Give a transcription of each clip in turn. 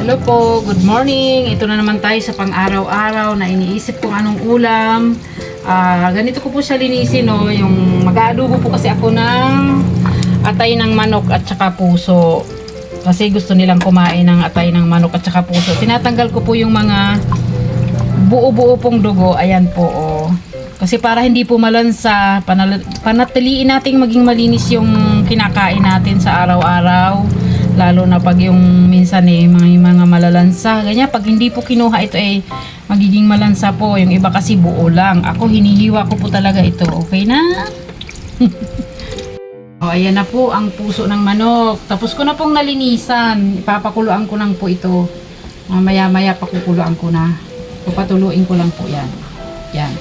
Hello po, good morning. Ito na naman tayo sa pang-araw-araw na iniisip kung anong ulam. Ganito ko po siya linisin, no? Yung mag-aadobo po kasi ako ng atay ng manok at saka puso. Kasi gusto nilang kumain ng atay ng manok at saka puso. Tinatanggal ko po yung mga buo-buo pong dugo. Ayan po, oh. Kasi para hindi po malansa, panatiliin nating maging malinis yung kinakain natin sa araw-araw. Lalo na pag yung minsan mga malalansa. Ganyan, pag hindi po kinuha ito magiging malansa po. Yung iba kasi buo lang. Ako hinihiwa ko po talaga ito. Okay na? O, ayan na po ang puso ng manok. Tapos ko na pong nalinisan. Ipapakuluan ko lang po ito. Maya-maya pakukuluan ko na. Papatuluin ko lang po yan. Yan.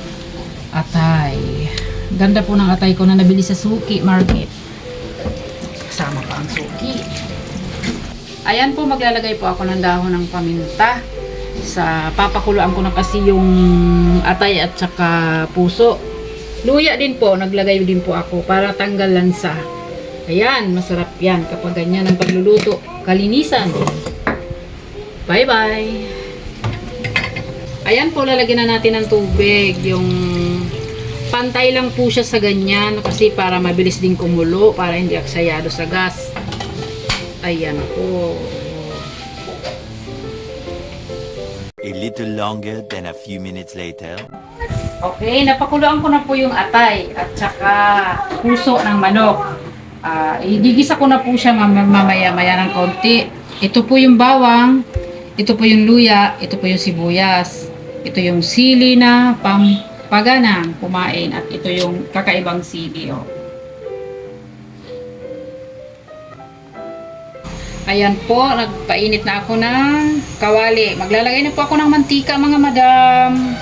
Atay. Ganda po ng atay ko na nabili sa Suki Market. Kasama pa ang Suki. Ayan po, maglalagay po ako ng dahon ng paminta. Papakuluan ko na kasi yung atay at saka puso. Luya din po, naglagay din po ako para tanggal lansa. Ayan, masarap yan kapag ganyan ang pagluluto. Kalinisan. Bye-bye. Ayan po, lalagyan na natin ng tubig. Yung pantay lang po siya sa ganyan kasi para mabilis din kumulo, para hindi aksayado sa gas. Ayan po. A little longer than a few minutes later. Okay, napakuluan ko na po yung atay at saka puso ng manok. Igigisa ko na po siya mamaya-maya ng konti. Ito po yung bawang, ito po yung luya, ito po yung sibuyas, ito yung sili na pampaganang kumain at ito yung kakaibang sili. Oh. Ayan po, nagpainit na ako ng kawali. Maglalagay na po ako ng mantika, mga madam.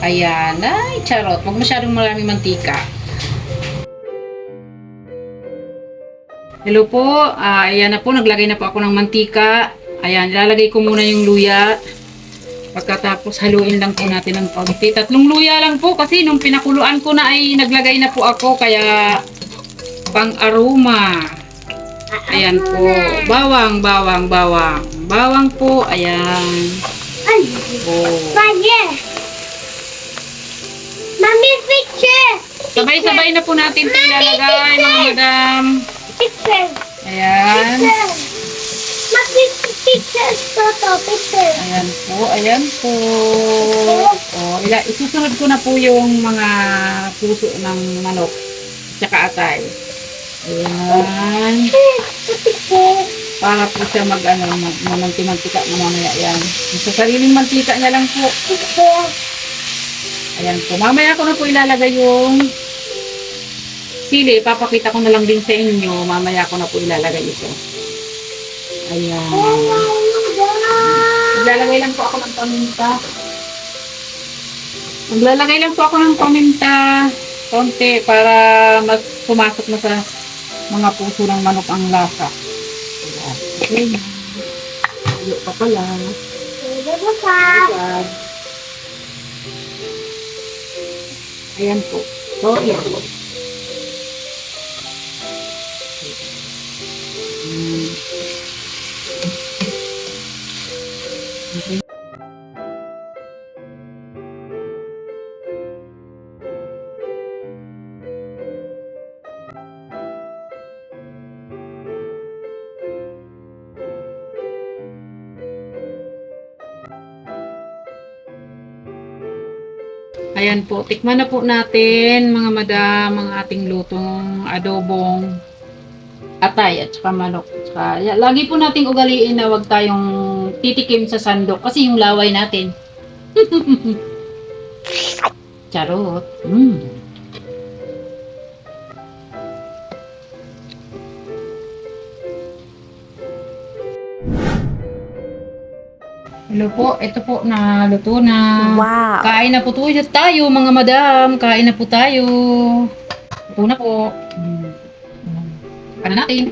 Ayan, ay charot. Huwag masyadong maraming mantika. Hello po, ayan na po, naglagay na po ako ng mantika. Ayan, ilalagay ko muna yung luya. Pagkatapos haluin lang po natin ng konti. 3 luya lang po kasi nung pinakuluan ko na ay naglagay na po ako kaya pang aroma. Ayan po. Bawang po. Ayan. Oh. Mami, picture! Sabay-sabay na po natin ito ilalagay, mga madam. Picture! Ayan. Mami, picture! Toto, picture! Ayan po. Oh, isusunod ko na po yung mga puso ng manok. Tsaka atay. Ayan. Para po siya mantika na mamaya yan. Sa sariling mantika niya lang po. Ayan po. Mamaya ko na po ilalagay yung sili. Papakita ko na lang din sa inyo. Mamaya ko na po ilalagay ito. Ayan. Maglalagay lang po ako ng paminta. Maglalagay lang po ako ng paminta. Konti para mas pumasok na sa mga puso ng manok ang lasa. Ayan. Ayo pa pala. Ayan po. So, ayan po. Okay. Ayan po, tikman na po natin mga madam ang ating lutong adobong atay at saka manok. Lagi po nating ugaliin na wag tayong titikim sa sandok kasi yung laway natin. Charot. Hello po, ito po na luto na. Wow. Kain na po tayo mga madam. Kain na po tayo. Luto na po. Ano natin?